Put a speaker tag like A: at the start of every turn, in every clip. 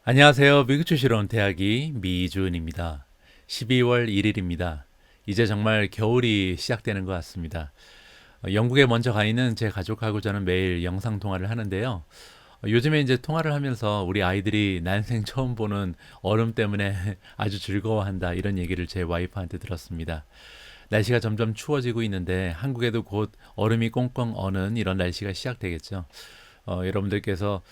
A: 안녕하세요. 미국 출신으로 온 대학이 미주은입니다. 12월 1일입니다. 이제 정말 겨울이 시작되는 것 같습니다. 영국에 먼저 가 있는 제 가족하고 저는 매일 영상 통화를 하는데요. 요즘에 이제 통화를 하면서 우리 아이들이 난생 처음 보는 얼음 때문에 아주 즐거워한다 이런 얘기를 제 와이프한테 들었습니다. 날씨가 점점 추워지고 있는데 한국에도 곧 얼음이 꽁꽁 어는 이런 날씨가 시작되겠죠. 여러분들께서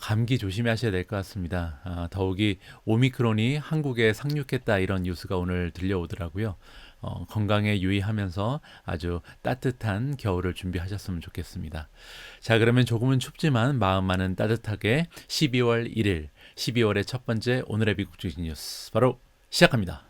A: 감기 조심하셔야 될 것 같습니다. 더욱이 오미크론이 한국에 상륙했다 이런 뉴스가 오늘 들려오더라고요. 건강에 유의하면서 아주 따뜻한 겨울을 준비하셨으면 좋겠습니다. 자, 그러면 조금은 춥지만 마음만은 따뜻하게 12월 1일, 12월의 첫 번째 오늘의 미국 주식 뉴스 바로 시작합니다.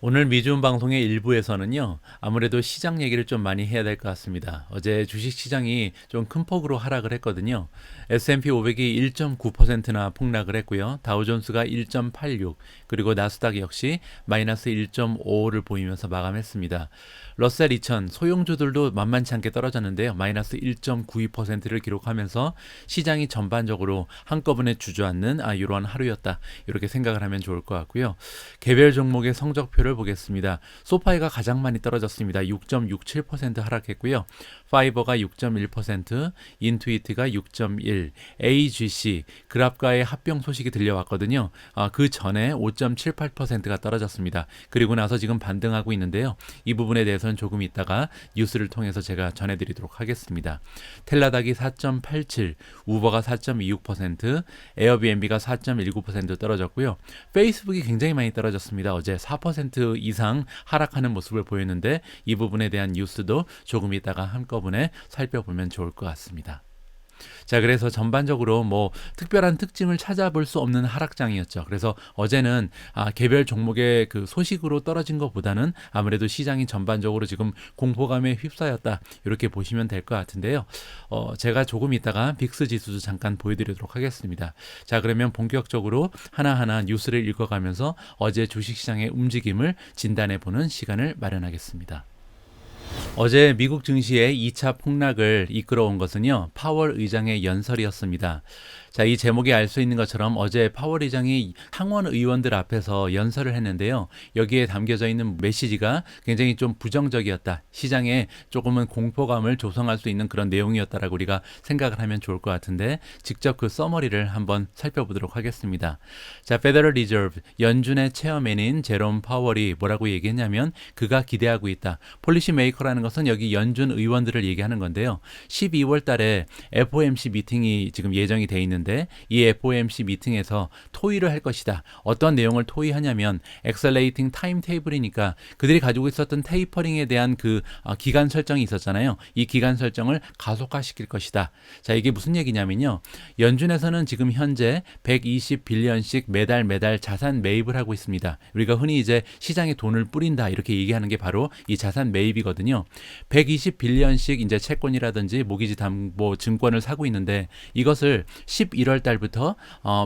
A: 오늘 미주음 방송의 일부에서는요, 아무래도 시장 얘기를 좀 많이 해야 될 것 같습니다. 어제 주식 시장이 좀 큰 폭으로 하락을 했거든요. S&P 500이 1.9%나 폭락을 했고요. 다우존스가 1.86, 그리고 나스닥 역시 마이너스 1.55를 보이면서 마감했습니다. 러셀 2000 소형주들도 만만치 않게 떨어졌는데요. 마이너스 1.92%를 기록하면서 시장이 전반적으로 한꺼번에 주저앉는 이러한 하루였다. 이렇게 생각을 하면 좋을 것 같고요. 개별 종목의 성적표를 보겠습니다. 소파이가 가장 많이 떨어졌습니다. 6.67% 하락했고요. 파이버가 6.1%, 인투이트가 6.1, AGC 그랍과의 합병 소식이 들려왔거든요. 그 전에 5.78%가 떨어졌습니다. 그리고 나서 지금 반등하고 있는데요. 이 부분에 대해서는 조금 있다가 뉴스를 통해서 제가 전해드리도록 하겠습니다. 텔라닥이 4.87, 우버가 4.26%, 에어비앤비가 4.19% 떨어졌고요. 페이스북이 굉장히 많이 떨어졌습니다. 어제 4% 이상 하락하는 모습을 보였는데 이 부분에 대한 뉴스도 조금 있다가 한꺼번에 살펴보면 좋을 것 같습니다. 자, 그래서 전반적으로 뭐 특별한 특징을 찾아볼 수 없는 하락장이었죠. 그래서 어제는 개별 종목의 그 소식으로 떨어진 것보다는 아무래도 시장이 전반적으로 지금 공포감에 휩싸였다. 이렇게 보시면 될 것 같은데요. 제가 조금 있다가 빅스 지수도 잠깐 보여드리도록 하겠습니다. 자, 그러면 본격적으로 하나하나 뉴스를 읽어가면서 어제 주식시장의 움직임을 진단해보는 시간을 마련하겠습니다. 어제 미국 증시의 2차 폭락을 이끌어온 것은요, 파월 의장의 연설이었습니다. 자, 이 제목에 알 수 있는 것처럼 어제 파월 의장이 상원 의원들 앞에서 연설을 했는데요. 여기에 담겨져 있는 메시지가 굉장히 좀 부정적이었다. 시장에 조금은 공포감을 조성할 수 있는 그런 내용이었다라고 우리가 생각을 하면 좋을 것 같은데 직접 그 서머리를 한번 살펴보도록 하겠습니다. 자, 페더럴 리저브 연준의 체어맨인 제롬 파월이 뭐라고 얘기했냐면 그가 기대하고 있다. 폴리시 메이커라는 것은 여기 연준 의원들을 얘기하는 건데요. 12월 달에 FOMC 미팅이 지금 예정이 돼 있는데 이 FOMC 미팅에서 토의를 할 것이다. 어떤 내용을 토의하냐면 Accelerating Timetable이니까 그들이 가지고 있었던 테이퍼링에 대한 그 기간 설정이 있었잖아요. 이 기간 설정을 가속화시킬 것이다. 자, 이게 무슨 얘기냐면요. 연준에서는 지금 현재 120빌리언씩 매달 자산 매입을 하고 있습니다. 우리가 흔히 이제 시장에 돈을 뿌린다 이렇게 얘기하는 게 바로 이 자산 매입이거든요. 120빌리언씩 이제 채권이라든지 모기지 담보 증권을 사고 있는데 이것을 11월 달부터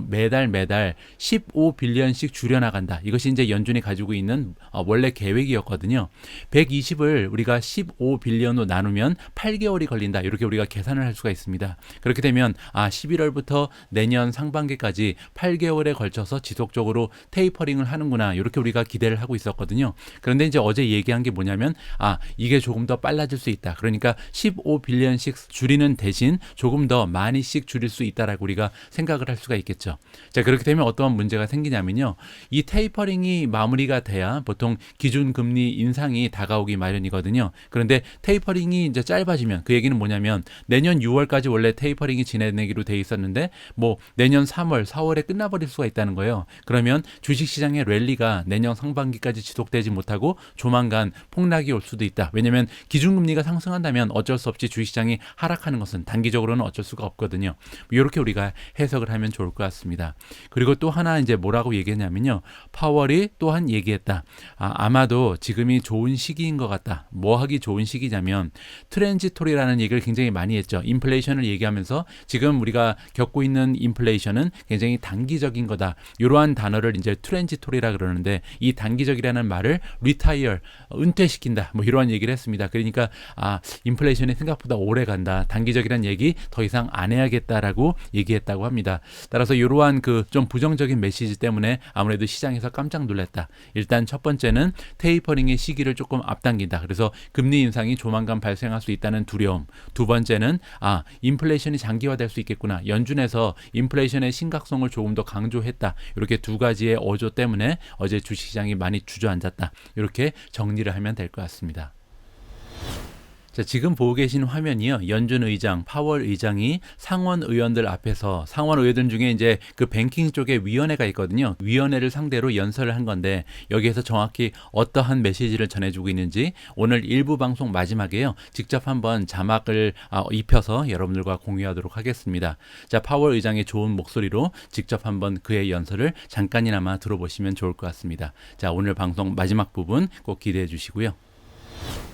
A: 매달 15빌리언씩 줄여나간다. 이것이 이제 연준이 가지고 있는 원래 계획이었거든요. 120을 우리가 15빌리언으로 나누면 8개월이 걸린다. 이렇게 우리가 계산을 할 수가 있습니다. 그렇게 되면 11월부터 내년 상반기까지 8개월에 걸쳐서 지속적으로 테이퍼링을 하는구나. 이렇게 우리가 기대를 하고 있었거든요. 그런데 이제 어제 얘기한 게 뭐냐면 이게 조금 더 빨라질 수 있다. 그러니까 15빌리언씩 줄이는 대신 조금 더 많이씩 줄일 수 있다라고 우리가 생각을 할 수가 있겠죠. 자, 그렇게 되면 어떠한 문제가 생기냐면요. 이 테이퍼링이 마무리가 돼야 보통 기준금리 인상이 다가오기 마련이거든요. 그런데 테이퍼링이 이제 짧아지면 그 얘기는 뭐냐면 내년 6월까지 원래 테이퍼링이 진행되기로 돼 있었는데 뭐 내년 3월, 4월에 끝나버릴 수가 있다는 거예요. 그러면 주식시장의 랠리가 내년 상반기까지 지속되지 못하고 조만간 폭락이 올 수도 있다. 왜냐하면 기준금리가 상승한다면 어쩔 수 없이 주식시장이 하락하는 것은 단기적으로는 어쩔 수가 없거든요. 이렇게 우리가 해석을 하면 좋을 것 같습니다. 그리고 또 하나 이제 뭐라고 얘기했냐면요. 파월이 또한 얘기했다. 아마도 지금이 좋은 시기인 것 같다. 뭐 하기 좋은 시기냐면 트랜지토리라는 얘기를 굉장히 많이 했죠. 인플레이션을 얘기하면서 지금 우리가 겪고 있는 인플레이션은 굉장히 단기적인 거다. 이러한 단어를 이제 트랜지토리라 그러는데 이 단기적이라는 말을 retire, 은퇴시킨다. 뭐 이러한 얘기를 했습니다. 그러니까 인플레이션이 생각보다 오래 간다. 단기적이라는 얘기 더 이상 안 해야겠다라고 얘기 얘기했다고 합니다. 따라서 이러한 그 좀 부정적인 메시지 때문에 아무래도 시장에서 깜짝 놀랐다. 일단 첫 번째는 테이퍼링의 시기를 조금 앞당긴다. 그래서 금리 인상이 조만간 발생할 수 있다는 두려움. 두 번째는 인플레이션이 장기화될 수 있겠구나. 연준에서 인플레이션의 심각성을 조금 더 강조했다. 이렇게 두 가지의 어조 때문에 어제 주식시장이 많이 주저앉았다. 이렇게 정리를 하면 될 것 같습니다. 자, 지금 보고 계신 화면이요. 연준 의장, 파월 의장이 상원 의원들 앞에서 상원 의원들 중에 이제 그 뱅킹 쪽에 위원회가 있거든요. 위원회를 상대로 연설을 한 건데 여기에서 정확히 어떠한 메시지를 전해주고 있는지 오늘 일부 방송 마지막에요. 직접 한번 자막을 입혀서 여러분들과 공유하도록 하겠습니다. 자, 파월 의장의 좋은 목소리로 직접 한번 그의 연설을 잠깐이나마 들어보시면 좋을 것 같습니다. 자, 오늘 방송 마지막 부분 꼭 기대해 주시고요.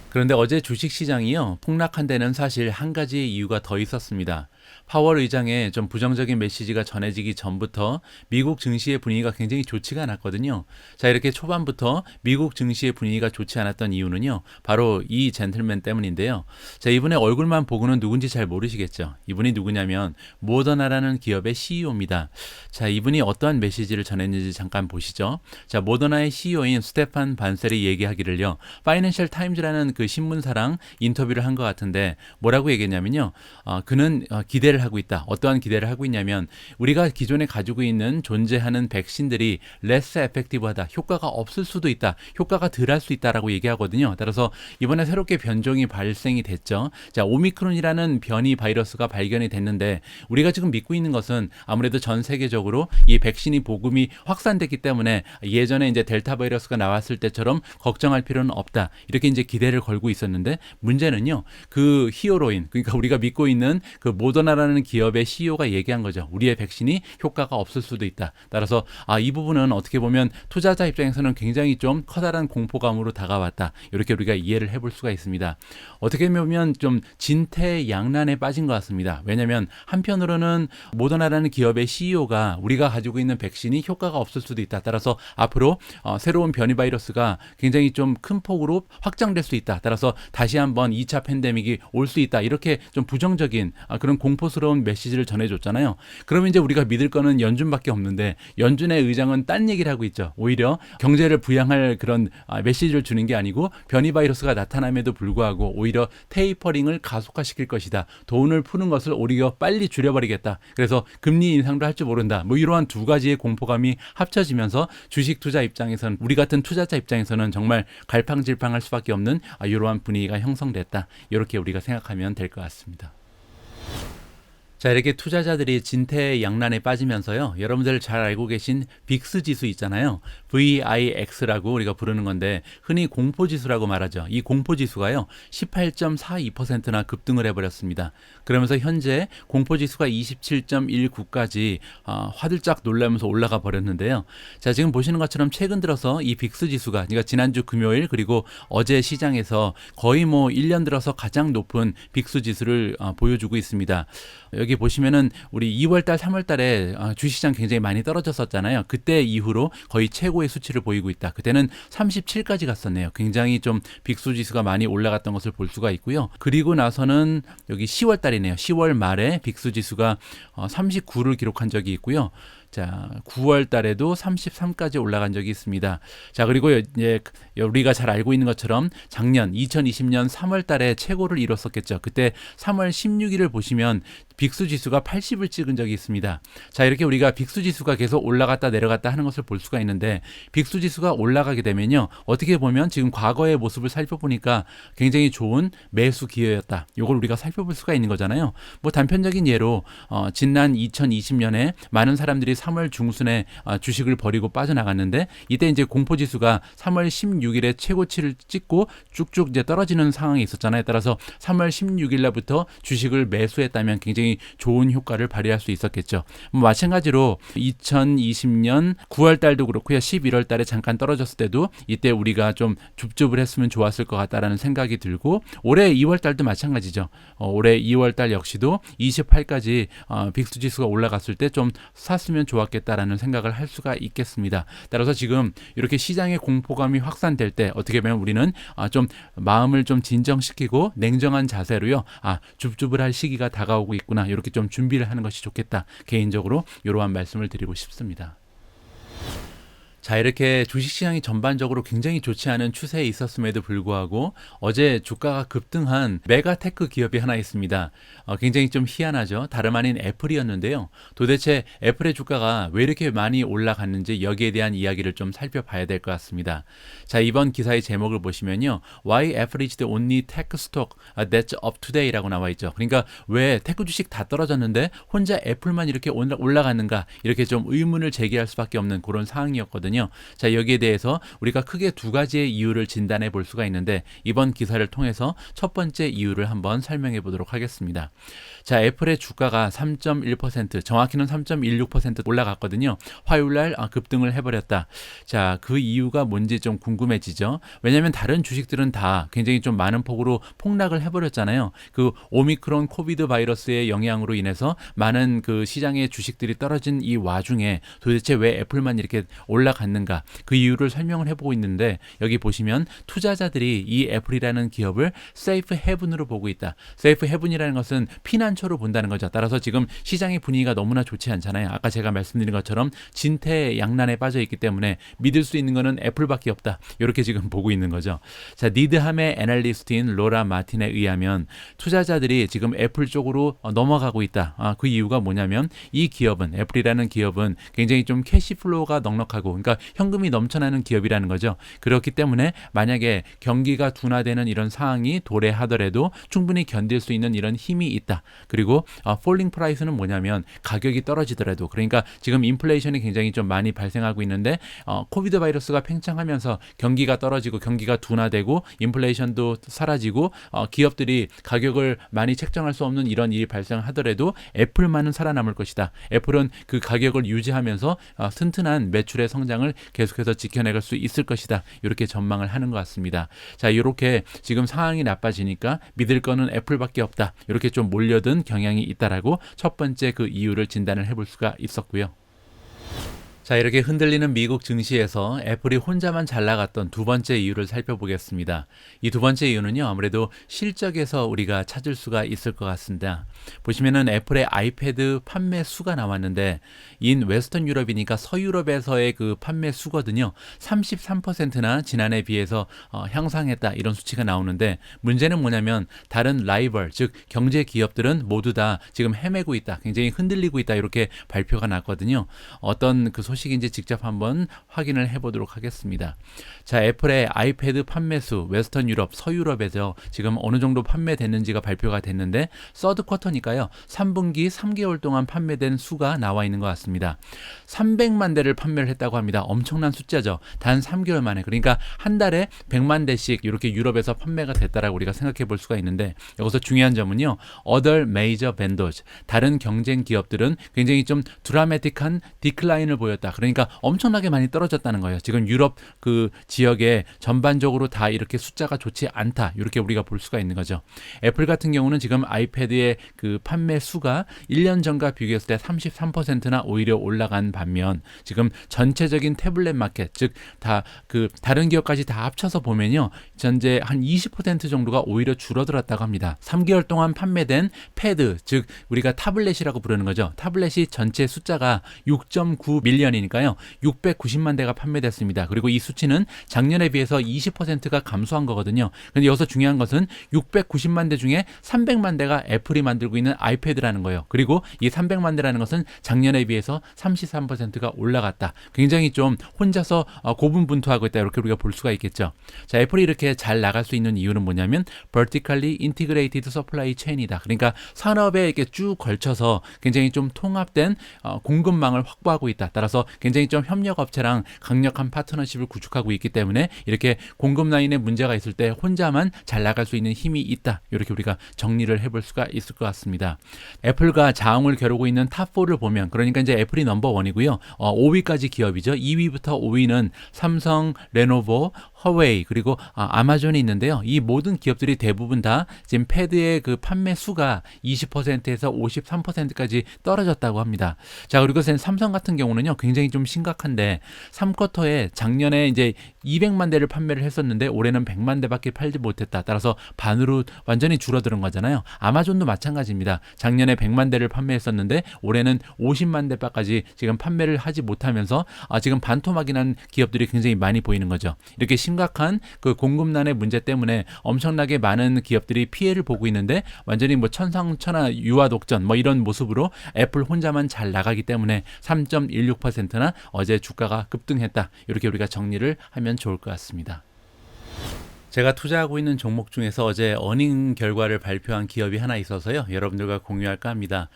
A: 그런데 어제 주식시장이요, 폭락한 데는 사실 한 가지 이유가 더 있었습니다. 파월 의장의 좀 부정적인 메시지가 전해지기 전부터 미국 증시의 분위기가 굉장히 좋지가 않았거든요. 자, 이렇게 초반부터 미국 증시의 분위기가 좋지 않았던 이유는요, 바로 이 젠틀맨 때문인데요. 자, 이분의 얼굴만 보고는 누군지 잘 모르시겠죠. 이분이 누구냐면 모더나라는 기업의 CEO입니다. 자, 이분이 어떠한 메시지를 전했는지 잠깐 보시죠. 자, 모더나의 CEO인 스테판 반셀이 얘기하기를요, 파이낸셜 타임즈라는 그 신문사랑 인터뷰를 한 것 같은데 뭐라고 얘기했냐면요, 그는 기대를 하고 있다. 어떠한 기대를 하고 있냐면 우리가 기존에 가지고 있는 존재하는 백신들이 less effective하다. 효과가 없을 수도 있다. 효과가 덜할 수 있다라고 얘기하거든요. 따라서 이번에 새롭게 변종이 발생이 됐죠. 자, 오미크론이라는 변이 바이러스가 발견이 됐는데 우리가 지금 믿고 있는 것은 아무래도 전 세계적으로 이 백신이 보급이 확산됐기 때문에 예전에 이제 델타 바이러스가 나왔을 때처럼 걱정할 필요는 없다. 이렇게 이제 기대를 걸고 있었는데 문제는요, 그 히어로인, 그러니까 우리가 믿고 있는 그 모더나라는 기업의 CEO가 얘기한 거죠. 우리의 백신이 효과가 없을 수도 있다. 따라서 이 부분은 어떻게 보면 투자자 입장에서는 굉장히 좀 커다란 공포감으로 다가왔다. 이렇게 우리가 이해를 해볼 수가 있습니다. 어떻게 보면 좀 진퇴양난에 빠진 것 같습니다. 왜냐하면 한편으로는 모더나라는 기업의 CEO가 우리가 가지고 있는 백신이 효과가 없을 수도 있다. 따라서 앞으로 새로운 변이 바이러스가 굉장히 좀 큰 폭으로 확장될 수 있다. 따라서 다시 한번 2차 팬데믹이 올 수 있다. 이렇게 좀 부정적인 그런 공포스러운 메시지를 전해줬잖아요. 그러면 이제 우리가 믿을 거는 연준밖에 없는데 연준의 의장은 딴 얘기를 하고 있죠. 오히려 경제를 부양할 그런 메시지를 주는 게 아니고 변이 바이러스가 나타남에도 불구하고 오히려 테이퍼링을 가속화시킬 것이다. 돈을 푸는 것을 오히려 빨리 줄여버리겠다. 그래서 금리 인상도 할 줄 모른다. 뭐 이러한 두 가지의 공포감이 합쳐지면서 주식 투자 입장에서는 우리 같은 투자자 입장에서는 정말 갈팡질팡할 수밖에 없는 이러한 분위기가 형성됐다. 이렇게 우리가 생각하면 될 것 같습니다. 자, 이렇게 투자자들이 진퇴양난에 빠지면서요, 여러분들 잘 알고 계신 빅스 지수 있잖아요. VIX라고 우리가 부르는 건데 흔히 공포지수라고 말하죠. 이 공포지수가요 18.42%나 급등을 해버렸습니다. 그러면서 현재 공포지수가 27.19까지 화들짝 놀라면서 올라가 버렸는데요. 자, 지금 보시는 것처럼 최근 들어서 이 빅스 지수가, 그러니까 지난주 금요일 그리고 어제 시장에서 거의 뭐 1년 들어서 가장 높은 빅스 지수를 보여주고 있습니다. 여기 보시면은 우리 2월달, 3월달에 주시장 굉장히 많이 떨어졌었잖아요. 그때 이후로 거의 최고의 수치를 보이고 있다. 그때는 37까지 갔었네요. 굉장히 좀 빅스 지수가 많이 올라갔던 것을 볼 수가 있고요. 그리고 나서는 여기 10월달이네요. 10월 말에 빅스 지수가 39를 기록한 적이 있고요. 자, 9월 달에도 33까지 올라간 적이 있습니다. 자, 그리고 이제 우리가 잘 알고 있는 것처럼 작년 2020년 3월 달에 최고를 이뤘었겠죠. 그때 3월 16일을 보시면 빅스 지수가 80을 찍은 적이 있습니다. 자, 이렇게 우리가 빅스 지수가 계속 올라갔다 내려갔다 하는 것을 볼 수가 있는데 빅스 지수가 올라가게 되면요, 어떻게 보면 지금 과거의 모습을 살펴보니까 굉장히 좋은 매수 기회였다. 이걸 우리가 살펴볼 수가 있는 거잖아요. 뭐 단편적인 예로 지난 2020년에 많은 사람들이 3월 중순에 주식을 버리고 빠져나갔는데 이때 이제 공포지수가 3월 16일에 최고치를 찍고 쭉쭉 이제 떨어지는 상황이 있었잖아요. 따라서 3월 16일 날부터 주식을 매수했다면 굉장히 좋은 효과를 발휘할 수 있었겠죠. 마찬가지로 2020년 9월 달도 그렇고요. 11월 달에 잠깐 떨어졌을 때도 이때 우리가 좀 줍줍을 했으면 좋았을 것 같다라는 생각이 들고 올해 2월 달도 마찬가지죠. 올해 2월 달 역시도 28까지 빅스 지수가 올라갔을 때 좀 샀으면 좋았겠다라는 생각을 할 수가 있겠습니다. 따라서 지금 이렇게 시장의 공포감이 확산될 때 어떻게 보면 우리는 좀 마음을 좀 진정시키고 냉정한 자세로요, 줍줍을 할 시기가 다가오고 있구나. 되겠구나. 이렇게 좀 준비를 하는 것이 좋겠다. 개인적으로 이러한 말씀을 드리고 싶습니다. 자, 이렇게 주식시장이 전반적으로 굉장히 좋지 않은 추세에 있었음에도 불구하고 어제 주가가 급등한 메가테크 기업이 하나 있습니다. 굉장히 좀 희한하죠. 다름 아닌 애플이었는데요. 도대체 애플의 주가가 왜 이렇게 많이 올라갔는지 여기에 대한 이야기를 좀 살펴봐야 될 것 같습니다. 자, 이번 기사의 제목을 보시면요. Why Apple is the only tech stock that's up today라고 나와 있죠. 그러니까 왜 테크 주식 다 떨어졌는데 혼자 애플만 이렇게 올라갔는가, 이렇게 좀 의문을 제기할 수밖에 없는 그런 상황이었거든요. 자, 여기에 대해서 우리가 크게 두 가지의 이유를 진단해 볼 수가 있는데 이번 기사를 통해서 첫 번째 이유를 한번 설명해 보도록 하겠습니다. 자, 애플의 주가가 3.1%, 정확히는 3.16% 올라갔거든요. 화요일날 급등을 해버렸다. 자, 그 이유가 뭔지 좀 궁금해지죠. 왜냐하면 다른 주식들은 다 굉장히 좀 많은 폭으로 폭락을 해버렸잖아요. 그 오미크론 코비드 바이러스의 영향으로 인해서 많은 그 시장의 주식들이 떨어진 이 와중에 도대체 왜 애플만 이렇게 올라갔는가, 그 이유를 설명을 해보고 있는데 여기 보시면 투자자들이 이 애플이라는 기업을 세이프 헤븐으로 보고 있다. 세이프 헤븐이라는 것은 피난처로 본다는 거죠. 따라서 지금 시장의 분위기가 너무나 좋지 않잖아요. 아까 제가 말씀드린 것처럼 진퇴양난에 빠져 있기 때문에 믿을 수 있는 거는 애플밖에 없다. 이렇게 지금 보고 있는 거죠. 자, 니드함의 애널리스트인 로라 마틴에 의하면 투자자들이 지금 애플 쪽으로 넘어가고 있다. 그 이유가 뭐냐면 이 기업은, 애플이라는 기업은 굉장히 좀 캐시플로우가 넉넉하고, 그러니까 현금이 넘쳐나는 기업이라는 거죠. 그렇기 때문에 만약에 경기가 둔화되는 이런 상황이 도래하더라도 충분히 견딜 수 있는 이런 힘이 있다. 그리고 폴링 프라이스는 뭐냐면 가격이 떨어지더라도, 그러니까 지금 인플레이션이 굉장히 좀 많이 발생하고 있는데 코비드 바이러스가 팽창하면서 경기가 떨어지고 경기가 둔화되고 인플레이션도 사라지고 기업들이 가격을 많이 책정할 수 없는 이런 일이 발생하더라도 애플만은 살아남을 것이다. 애플은 그 가격을 유지하면서 튼튼한 매출의 성장을 계속해서 지켜내갈 수 있을 것이다. 이렇게 전망을 하는 것 같습니다. 자, 이렇게 지금 상황이 나빠지니까 믿을 거는 애플밖에 없다. 이렇게 좀 몰려든 경향이 있다라고 첫 번째 그 이유를 진단을 해볼 수가 있었고요. 자, 이렇게 흔들리는 미국 증시에서 애플이 혼자만 잘 나갔던 두 번째 이유를 살펴보겠습니다. 이 두 번째 이유는요, 아무래도 실적에서 우리가 찾을 수가 있을 것 같습니다. 보시면은 애플의 아이패드 판매 수가 나왔는데, 인 웨스턴 유럽이니까 서유럽에서의 그 판매 수거든요. 33%나 지난해에 비해서 향상했다, 이런 수치가 나오는데, 문제는 뭐냐면 다른 라이벌, 즉 경제 기업들은 모두 다 지금 헤매고 있다, 굉장히 흔들리고 있다, 이렇게 발표가 났거든요. 어떤 그 소식인지 직접 한번 확인을 해보도록 하겠습니다. 자, 애플의 아이패드 판매수 웨스턴 유럽, 서유럽에서 지금 어느 정도 판매됐는지가 발표가 됐는데 서드 쿼터니까요. 3분기 3개월 동안 판매된 수가 나와 있는 것 같습니다. 300만 대를 판매를 했다고 합니다. 엄청난 숫자죠. 단 3개월 만에. 그러니까 한 달에 100만 대씩 이렇게 유럽에서 판매가 됐다라고 우리가 생각해 볼 수가 있는데, 여기서 중요한 점은요. Other major vendors, 다른 경쟁 기업들은 굉장히 좀 드라마틱한 디클라인을 보였다. 그러니까 엄청나게 많이 떨어졌다는 거예요. 지금 유럽 그 지역에 전반적으로 다 이렇게 숫자가 좋지 않다. 이렇게 우리가 볼 수가 있는 거죠. 애플 같은 경우는 지금 아이패드의 그 판매 수가 1년 전과 비교했을 때 33%나 오히려 올라간 반면, 지금 전체적인 태블릿 마켓, 즉 다 그 다른 기업까지 다 합쳐서 보면요, 현재 한 20% 정도가 오히려 줄어들었다고 합니다. 3개월 동안 판매된 패드, 즉 우리가 타블렛이라고 부르는 거죠. 타블렛이 전체 숫자가 6.9 밀리언이니까요. 690만 대가 판매됐습니다. 그리고 이 수치는 작년에 비해서 20%가 감소한 거거든요. 그런데 여기서 중요한 것은 690만 대 중에 300만 대가 애플이 만들고 있는 아이패드라는 거예요. 그리고 이 300만 대라는 것은 작년에 비해서 33%가 올라갔다. 굉장히 좀 혼자서 고분분투하고 있다. 이렇게 우리가 볼 수가 있겠죠. 자, 애플이 이렇게 잘 나갈 수 있는 이유는 뭐냐면 vertically integrated supply chain이다. 그러니까 산업에 이렇게 쭉 걸쳐서 굉장히 좀 통합된 공급망을 확보하고 있다. 따라서 굉장히 좀 협력업체랑 강력한 파트너십을 구축하고 있기 때문에 이렇게 공급 라인에 문제가 있을 때 혼자만 잘 나갈 수 있는 힘이 있다. 이렇게 우리가 정리를 해볼 수가 있을 것 같습니다. 애플과 자웅을 겨루고 있는 탑4를 보면, 그러니까 이제 애플이 넘버 1이고요. 5위까지 기업이죠. 2위부터 5위는 삼성, 레노버, 허웨이 그리고 아마존이 있는데요. 이 모든 기업들이 대부분 다 지금 패드의 그 판매 수가 20%에서 53%까지 떨어졌다고 합니다. 자, 그리고 삼성 같은 경우는요, 굉장히 좀 심각한데 3쿼터에 작년에 이제 200만 대를 판매를 했었는데 올해는 100만 대밖에 팔지 못했다. 따라서 반으로 완전히 줄어드는 거잖아요. 아마존도 마찬가지입니다. 작년에 100만 대를 판매했었는데 올해는 50만 대까지 지금 판매를 하지 못하면서 지금 반토막이 난 기업들이 굉장히 많이 보이는 거죠. 이렇게 심각한 그 공급난의 문제 때문에 엄청나게 많은 기업들이 피해를 보고 있는데 완전히 뭐 천상천하 유아독전 뭐 이런 모습으로 애플 혼자만 잘 나가기 때문에 3.16%나 어제 주가가 급등했다. 이렇게 우리가 정리를 하면 좋을 것 같습니다. 제가 투자하고 있는 종목 중에서 어제 어닝 결과를 발표한 기업이 하나 있어서요. 여러분들과 공유할까 합니다.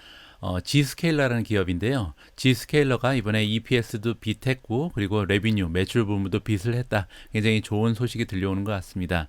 A: G스케일러라는 기업인데요. G스케일러가 이번에 EPS도 비트했고 그리고 레비뉴, 매출 부분도 비트를 했다. 굉장히 좋은 소식이 들려오는 것 같습니다.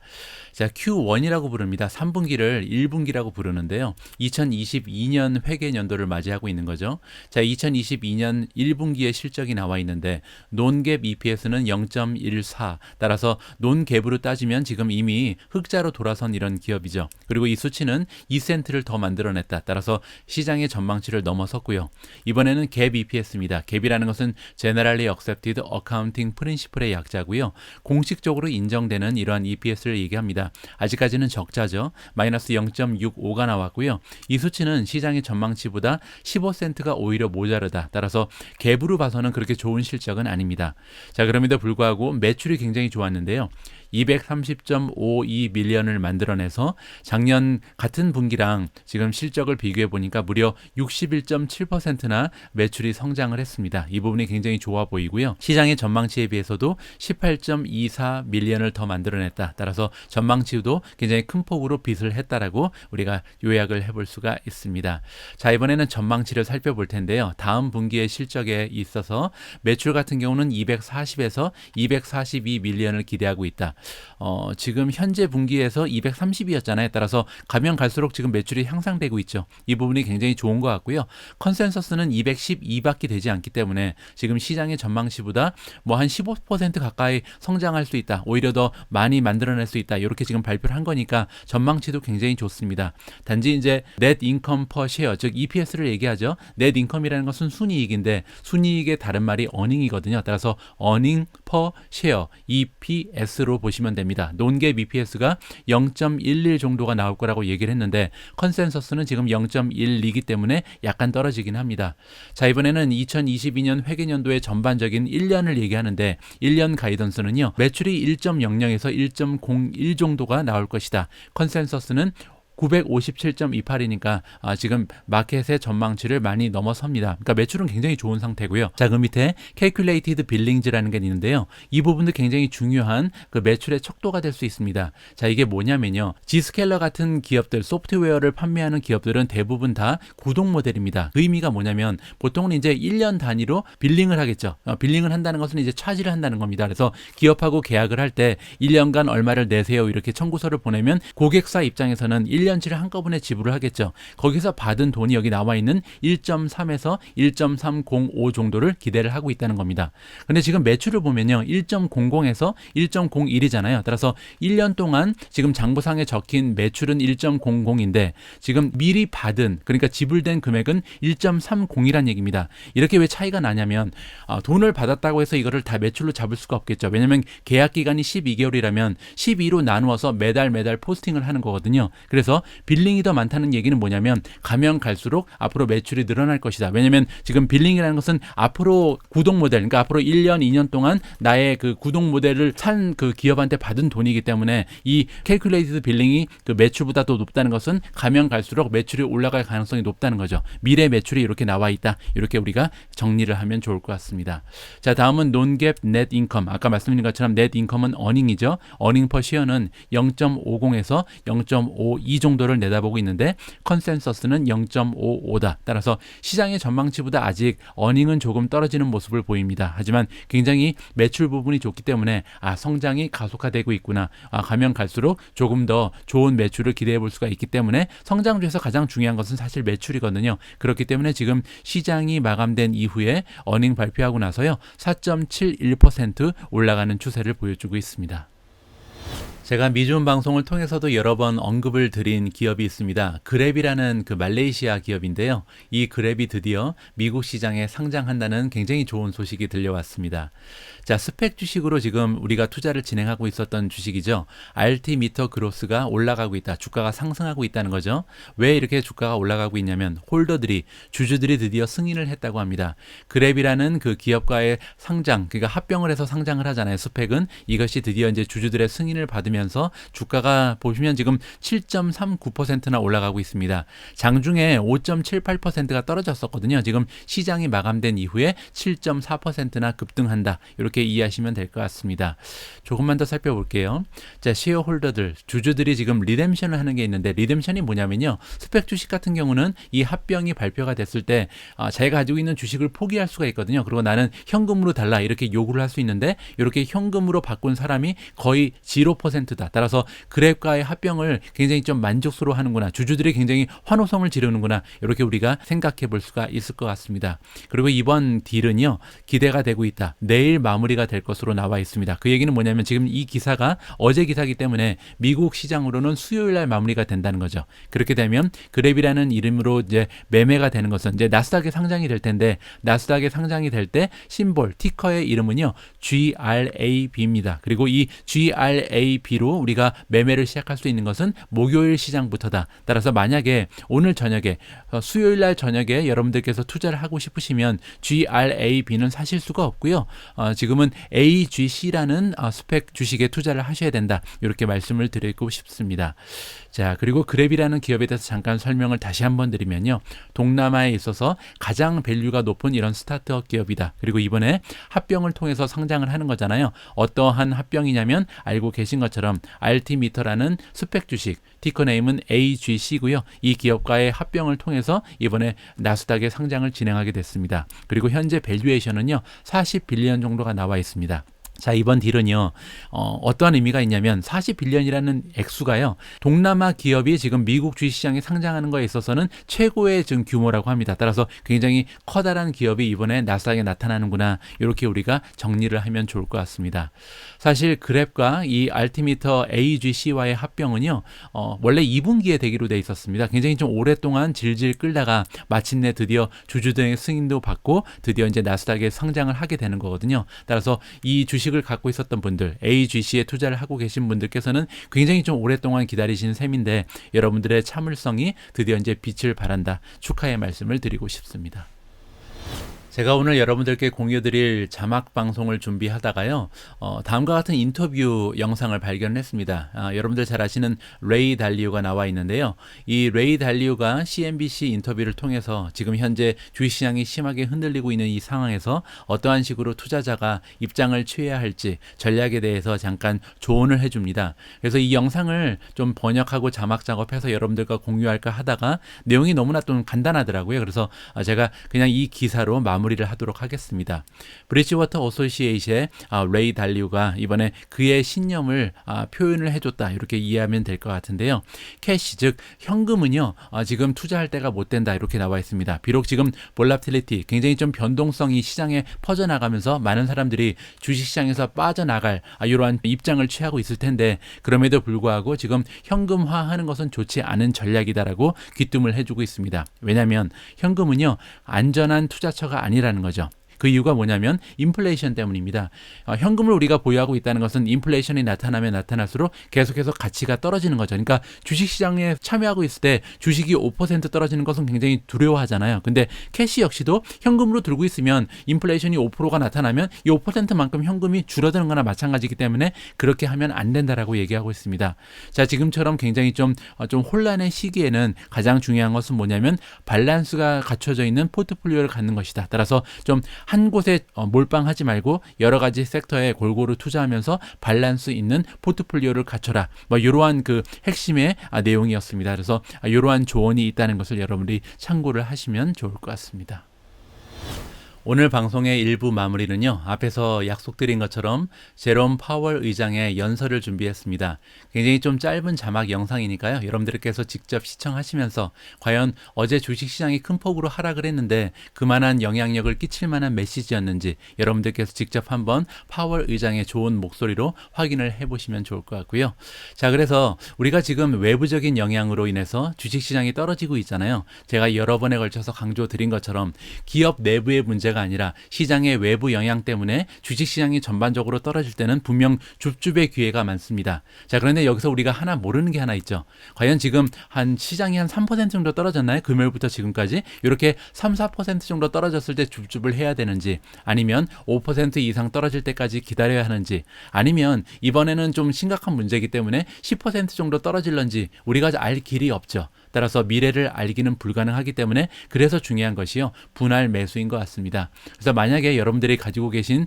A: 자, Q1이라고 부릅니다. 3분기를 1분기라고 부르는데요. 2022년 회계연도를 맞이하고 있는 거죠. 자, 2022년 1분기의 실적이 나와 있는데 논갭 EPS는 0.14. 따라서 논갭으로 따지면 지금 이미 흑자로 돌아선 이런 기업이죠. 그리고 이 수치는 2센트를 더 만들어냈다. 따라서 시장의 전망치를 넘어섰고요. 이번에는 GAAP EPS입니다. GAP이라는 것은 Generally Accepted Accounting Principle의 약자고요. 공식적으로 인정되는 이러한 EPS를 얘기합니다. 아직까지는 적자죠. 마이너스 0.65가 나왔고요. 이 수치는 시장의 전망치보다 15센트가 오히려 모자르다. 따라서 갭으로 봐서는 그렇게 좋은 실적은 아닙니다. 자, 그럼에도 불구하고 매출이 굉장히 좋았는데요. 230.52 밀리언을 만들어내서 작년 같은 분기랑 지금 실적을 비교해 보니까 무려 61.7%나 매출이 성장을 했습니다. 이 부분이 굉장히 좋아 보이고요. 시장의 전망치에 비해서도 18.24 밀리언을 더 만들어냈다. 따라서 전망치도 굉장히 큰 폭으로 비트를 했다라고 우리가 요약을 해볼 수가 있습니다. 자, 이번에는 전망치를 살펴볼 텐데요. 다음 분기의 실적에 있어서 매출 같은 경우는 240에서 242 밀리언을 기대하고 있다. 지금 현재 분기에서 230이었잖아요. 따라서 가면 갈수록 지금 매출이 향상되고 있죠. 이 부분이 굉장히 좋은 것 같고요. 컨센서스는 212밖에 되지 않기 때문에 지금 시장의 전망치보다 뭐 한 15% 가까이 성장할 수 있다. 오히려 더 많이 만들어낼 수 있다. 이렇게 지금 발표를 한 거니까 전망치도 굉장히 좋습니다. 단지 이제 net income per share, 즉 EPS를 얘기하죠. net income이라는 것은 순이익인데 순이익의 다른 말이 earning이거든요. 따라서 earning per share, EPS로 보시면 됩니다. 논갭 EPS가 0.11 정도가 나올 거라고 얘기를 했는데 컨센서스는 지금 0.12이기 때문에 약간 떨어지긴 합니다. 자, 이번에는 2022년 회계연도의 전반적인 1년을 얘기하는데 1년 가이던스는요. 매출이 1.00에서 1.01 정도가 나올 것이다. 컨센서스는 957.28이니까 지금 마켓의 전망치를 많이 넘어섭니다. 그러니까 매출은 굉장히 좋은 상태고요. 자, 그 밑에 Calculated Billings라는 게 있는데요. 이 부분도 굉장히 중요한 그 매출의 척도가 될 수 있습니다. 자, 이게 뭐냐면요. G스케일러 같은 기업들, 소프트웨어를 판매하는 기업들은 대부분 다 구독 모델입니다. 그 의미가 뭐냐면 보통은 이제 1년 단위로 빌링을 하겠죠. 빌링을 한다는 것은 이제 차지를 한다는 겁니다. 그래서 기업하고 계약을 할 때 1년간 얼마를 내세요. 이렇게 청구서를 보내면 고객사 입장에서는 1년치를 한꺼번에 지불을 하겠죠. 거기서 받은 돈이 여기 나와 있는 1.3에서 1.305 정도를 기대를 하고 있다는 겁니다. 근데 지금 매출을 보면요. 1.00에서 1.01이잖아요. 따라서 1년 동안 지금 장부상에 적힌 매출은 1.00인데 지금 미리 받은, 그러니까 지불된 금액은 1.30이란 얘기입니다. 이렇게 왜 차이가 나냐면 돈을 받았다고 해서 이거를 다 매출로 잡을 수가 없겠죠. 왜냐면 계약 기간이 12개월이라면 12로 나누어서 매달 포스팅을 하는 거거든요. 그래서 빌링이 더 많다는 얘기는 뭐냐면 가면 갈수록 앞으로 매출이 늘어날 것이다. 왜냐면 지금 빌링이라는 것은 앞으로 구독 모델, 그러니까 앞으로 1년, 2년 동안 나의 그 구독 모델을 산 그 기업한테 받은 돈이기 때문에 이 캘큘레이티드 빌링이 그 매출보다 더 높다는 것은 가면 갈수록 매출이 올라갈 가능성이 높다는 거죠. 미래 매출이 이렇게 나와 있다. 이렇게 우리가 정리를 하면 좋을 것 같습니다. 자, 다음은 논갭 넷 인컴. 아까 말씀드린 것처럼 넷 인컴은 어닝이죠. 어닝 퍼 시어는 0.50에서 0.52 정도를 내다보고 있는데 컨센서스는 0.55다. 따라서 시장의 전망치보다 아직 어닝은 조금 떨어지는 모습을 보입니다. 하지만 굉장히 매출 부분이 좋기 때문에 성장이 가속화되고 있구나. 가면 갈수록 조금 더 좋은 매출을 기대해 볼 수가 있기 때문에 성장주에서 가장 중요한 것은 사실 매출이거든요. 그렇기 때문에 지금 시장이 마감된 이후에 어닝 발표하고 나서요. 4.71% 올라가는 추세를 보여주고 있습니다. 제가 미주음 방송을 통해서도 여러 번 언급을 드린 기업이 있습니다. 그랩이라는 그 말레이시아 기업인데요. 이 그랩이 드디어 미국 시장에 상장한다는 굉장히 좋은 소식이 들려왔습니다. 자, 스펙 주식으로 지금 우리가 투자를 진행하고 있었던 주식이죠. RT미터 그로스가 올라가고 있다. 주가가 상승하고 있다는 거죠. 왜 이렇게 주가가 올라가고 있냐면 홀더들이, 주주들이 드디어 승인을 했다고 합니다. 그랩이라는 그 기업과의 상장, 그러니까 합병을 해서 상장을 하잖아요. 스펙은. 이것이 드디어 이제 주주들의 승인을 받으면서 주가가 보시면 지금 7.39%나 올라가고 있습니다. 장중에 5.78%가 떨어졌었거든요. 지금 시장이 마감된 이후에 7.4%나 급등한다. 이렇게 이해하시면 될 것 같습니다. 조금만 더 살펴볼게요. 자, 쉐어홀더들, 주주들이 지금 리뎀션을 하는 게 있는데, 리뎀션이 뭐냐면요. 스펙 주식 같은 경우는 이 합병이 발표가 됐을 때 자기가 가지고 있는 주식을 포기할 수가 있거든요. 그리고 나는 현금으로 달라 이렇게 요구를 할 수 있는데, 이렇게 현금으로 바꾼 사람이 거의 0%다. 따라서 그랩과의 합병을 굉장히 좀 만족스러워 하는구나. 주주들이 굉장히 환호성을 지르는구나. 이렇게 우리가 생각해 볼 수가 있을 것 같습니다. 그리고 이번 딜은요, 기대가 되고 있다. 내일 마무리가 될 것으로 나와 있습니다. 그 얘기는 뭐냐면 지금 이 기사가 어제 기사이기 때문에 미국 시장으로는 수요일 날 마무리가 된다는 거죠. 그렇게 되면 그랩이라는 이름으로 이제 매매가 되는 것은 이제 나스닥에 상장이 될 텐데, 나스닥에 상장이 될 때 심볼, 티커의 이름은요, GRAB입니다. 그리고 이 GRAB로 우리가 매매를 시작할 수 있는 것은 목요일 시장부터다. 따라서 만약에 오늘 저녁에 수요일 날 저녁에 여러분들께서 투자를 하고 싶으시면 GRAB는 사실 수가 없고요. 지금은 AGC라는 스펙 주식에 투자를 하셔야 된다. 이렇게 말씀을 드리고 싶습니다. 자, 그리고 그랩이라는 기업에 대해서 잠깐 설명을 다시 한번 드리면요. 동남아에 있어서 가장 밸류가 높은 이런 스타트업 기업이다. 그리고 이번에 합병을 통해서 상장을 하는 거잖아요. 어떠한 합병이냐면 알고 계신 것처럼 RT미터라는 스펙 주식, 티커 네임은 AGC고요. 이 기업과의 합병을 통해서 이번에 나스닥에 상장을 진행하게 됐습니다. 그리고 현재 밸류에이션은요, 40빌리언 정도가 나와 있습니다. 자, 이번 딜은요, 어떠한 의미가 있냐면 40빌리언이라는 액수가요, 동남아 기업이 지금 미국 주식시장에 상장하는 거에 있어서는 최고의 지금 규모라고 합니다. 따라서 굉장히 커다란 기업이 이번에 나스닥에 나타나는구나. 이렇게 우리가 정리를 하면 좋을 것 같습니다. 사실 그랩과 이 알티미터 AGC와의 합병은요, 원래 2분기에 되기로 돼 있었습니다. 굉장히 좀 오랫동안 질질 끌다가 마침내 드디어 주주들의 승인도 받고 드디어 이제 나스닥에 상장을 하게 되는 거거든요. 따라서 이 주식을 갖고 있었던 분들, AGC에 투자를 하고 계신 분들께서는 굉장히 좀 오랫동안 기다리시는 셈인데, 여러분들의 참을성이 드디어 이제 빛을 발한다. 축하의 말씀을 드리고 싶습니다. 제가 오늘 여러분들께 공유드릴 자막 방송을 준비하다가요, 다음과 같은 인터뷰 영상을 발견했습니다. 여러분들 잘 아시는 레이 달리오가 나와 있는데요. 이 레이 달리오가 CNBC 인터뷰를 통해서 지금 현재 주식시장이 심하게 흔들리고 있는 이 상황에서 어떠한 식으로 투자자가 입장을 취해야 할지 전략에 대해서 잠깐 조언을 해줍니다. 그래서 이 영상을 좀 번역하고 자막 작업해서 여러분들과 공유할까 하다가 내용이 너무나 좀 간단하더라고요. 그래서 제가 그냥 이 기사로 마무리를 하도록 하겠습니다. 브리지워터 어소시에이션의 레이 달리오가 이번에 그의 신념을 표현을 해줬다. 이렇게 이해하면 될 것 같은데요. 캐시, 즉 현금은요, 지금 투자할 때가 못 된다. 이렇게 나와 있습니다. 비록 지금 볼라틸리티, 굉장히 좀 변동성이 시장에 퍼져나가면서 많은 사람들이 주식시장에서 빠져나갈 이러한 입장을 취하고 있을 텐데, 그럼에도 불구하고 지금 현금화하는 것은 좋지 않은 전략이다라고 귀뜸을 해주고 있습니다. 왜냐하면 현금은요, 안전한 투자처가 아니라는 거죠. 그 이유가 뭐냐면 인플레이션 때문입니다. 현금을 우리가 보유하고 있다는 것은 인플레이션이 나타나면 나타날수록 계속해서 가치가 떨어지는 거죠. 그러니까 주식시장에 참여하고 있을 때 주식이 5% 떨어지는 것은 굉장히 두려워하잖아요. 근데 캐시 역시도 현금으로 들고 있으면 인플레이션이 5%가 나타나면 이 5%만큼 현금이 줄어드는 거나 마찬가지이기 때문에 그렇게 하면 안 된다라고 얘기하고 있습니다. 자, 지금처럼 굉장히 좀 혼란의 시기에는 가장 중요한 것은 뭐냐면 밸런스가 갖춰져 있는 포트폴리오를 갖는 것이다. 따라서 좀 한 곳에 몰빵하지 말고 여러 가지 섹터에 골고루 투자하면서 밸런스 있는 포트폴리오를 갖춰라. 이러한 그 핵심의 내용이었습니다. 그래서 이러한 조언이 있다는 것을 여러분들이 참고를 하시면 좋을 것 같습니다. 오늘 방송의 일부 마무리는요, 앞에서 약속드린 것처럼 제롬 파월 의장의 연설을 준비했습니다. 굉장히 좀 짧은 자막 영상이니까요, 여러분들께서 직접 시청하시면서 과연 어제 주식시장이 큰 폭으로 하락을 했는데 그만한 영향력을 끼칠 만한 메시지였는지 여러분들께서 직접 한번 파월 의장의 좋은 목소리로 확인을 해보시면 좋을 것 같고요. 자, 그래서 우리가 지금 외부적인 영향으로 인해서 주식시장이 떨어지고 있잖아요. 제가 여러 번에 걸쳐서 강조드린 것처럼 기업 내부의 문제가 아니라 시장의 외부 영향 때문에 주식시장이 전반적으로 떨어질 때는 분명 줍줍의 기회가 많습니다. 자, 그런데 여기서 우리가 하나 모르는 게 하나 있죠. 과연 지금 시장이 한 3% 정도 떨어졌나요? 금요일부터 지금까지 이렇게 3, 4% 정도 떨어졌을 때 줍줍을 해야 되는지, 아니면 5% 이상 떨어질 때까지 기다려야 하는지, 아니면 이번에는 좀 심각한 문제이기 때문에 10% 정도 떨어질런지 우리가 알 길이 없죠. 따라서 미래를 알기는 불가능하기 때문에 그래서 중요한 것이요, 분할 매수인 것 같습니다. 그래서 만약에 여러분들이 가지고 계신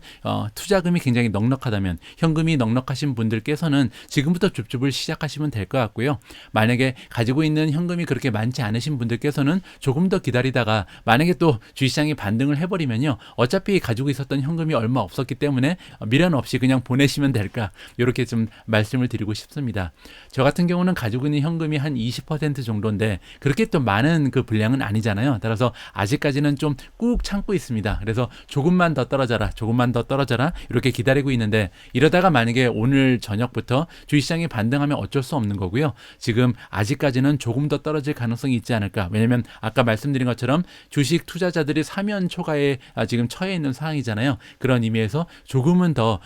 A: 투자금이 굉장히 넉넉하다면, 현금이 넉넉하신 분들께서는 지금부터 줍줍을 시작하시면 될 것 같고요. 만약에 가지고 있는 현금이 그렇게 많지 않으신 분들께서는 조금 더 기다리다가 만약에 또 주식시장이 반등을 해버리면요, 어차피 가지고 있었던 현금이 얼마 없었기 때문에 미련 없이 그냥 보내시면 될까, 이렇게 좀 말씀을 드리고 싶습니다. 저 같은 경우는 가지고 있는 현금이 한 20% 정도인데 그렇게 또 많은 그 분량은 아니잖아요. 따라서 아직까지는 좀 꾹 참고 있습니다. 그래서 조금만 더 떨어져라, 조금만 더 떨어져라, 이렇게 기다리고 있는데, 이러다가 만약에 오늘 저녁부터 주식시장이 반등하면 어쩔 수 없는 거고요. 지금 아직까지는 조금 더 떨어질 가능성이 있지 않을까. 왜냐하면 아까 말씀드린 것처럼 주식 투자자들이 사면 초과에 지금 처해 있는 상황이잖아요. 그런 의미에서 조금은 더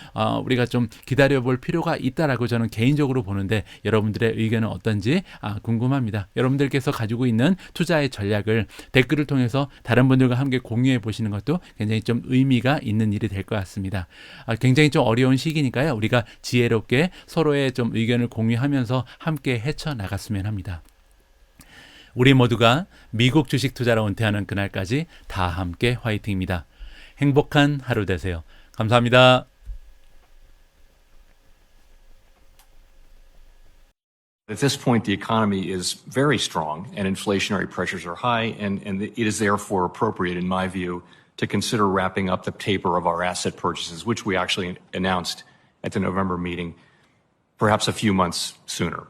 A: 우리가 좀 기다려볼 필요가 있다라고 저는 개인적으로 보는데, 여러분들의 의견은 어떤지 궁금합니다. 여러분들께서 가지고 있는 투자의 전략을 댓글을 통해서 다른 분들과 함께 공유해 보시는 것도 굉장히 좀 의미가 있는 일이 될 것 같습니다. 굉장히 좀 어려운 시기니까요, 우리가 지혜롭게 서로의 좀 의견을 공유하면서 함께 헤쳐나갔으면 합니다. 우리 모두가 미국 주식 투자로 은퇴하는 그날까지 다 함께 화이팅입니다. 행복한 하루 되세요. 감사합니다.
B: At this point, the economy is very strong and inflationary pressures are high, and it is therefore appropriate, in my view, to consider wrapping up the taper of our asset purchases, which we actually announced at the November meeting, perhaps a few months sooner.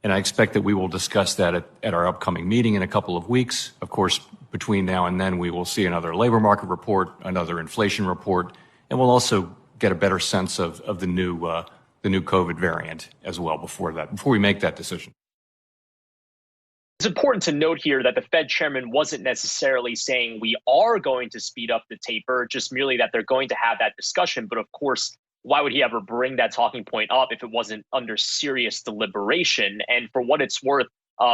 B: And I expect that we will discuss that at our upcoming meeting in a couple of weeks. Of course, between now and then, we will see another labor market report, another inflation report, and we'll also get a better sense of the new COVID variant as well before we make that decision.
C: It's important to note here that the Fed chairman wasn't necessarily saying we are going to speed up the taper, just merely that they're going to have that discussion. But of course, why would he ever bring that talking point up if it wasn't under serious deliberation? And for what it's worth,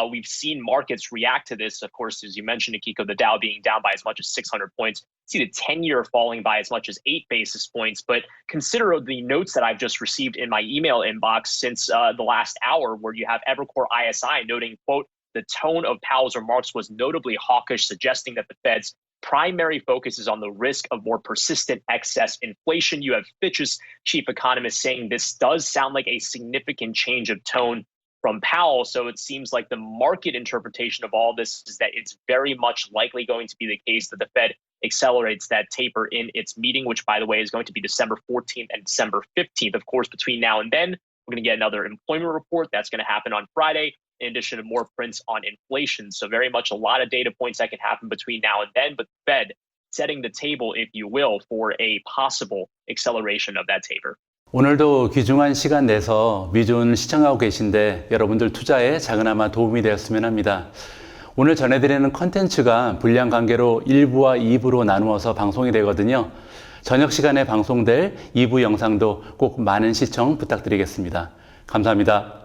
C: we've seen markets react to this. Of course, as you mentioned, Akiko, the Dow being down by as much as 600 points. See the 10-year falling by as much as 8 basis points. But consider the notes that I've just received in my email inbox since the last hour, where you have Evercore ISI noting, quote, the tone of Powell's remarks was notably hawkish, suggesting that the Fed's primary focus is on the risk of more persistent excess inflation. You have Fitch's chief economist saying this does sound like a significant change of tone from Powell. So it seems like the market interpretation of all this is that it's very much likely going to be the case that the Fed accelerates that taper in its meeting, which, by the way, is going to be December 14th and December 15th. Of course, between now and then, we're going to get another employment report. That's going to happen on Friday, in addition to more prints on inflation. So very much a lot of data points that can happen between now and then, but the Fed setting the table, if you will, for a possible acceleration of that taper.
A: 오늘도 귀중한 시간 내서 미주는 시청하고 계신데 여러분들 투자에 작은아마 도움이 되었으면 합니다. 오늘 전해드리는 컨텐츠가 분량 관계로 1부와 2부로 나누어서 방송이 되거든요. 저녁 시간에 방송될 2부 영상도 꼭 많은 시청 부탁드리겠습니다. 감사합니다.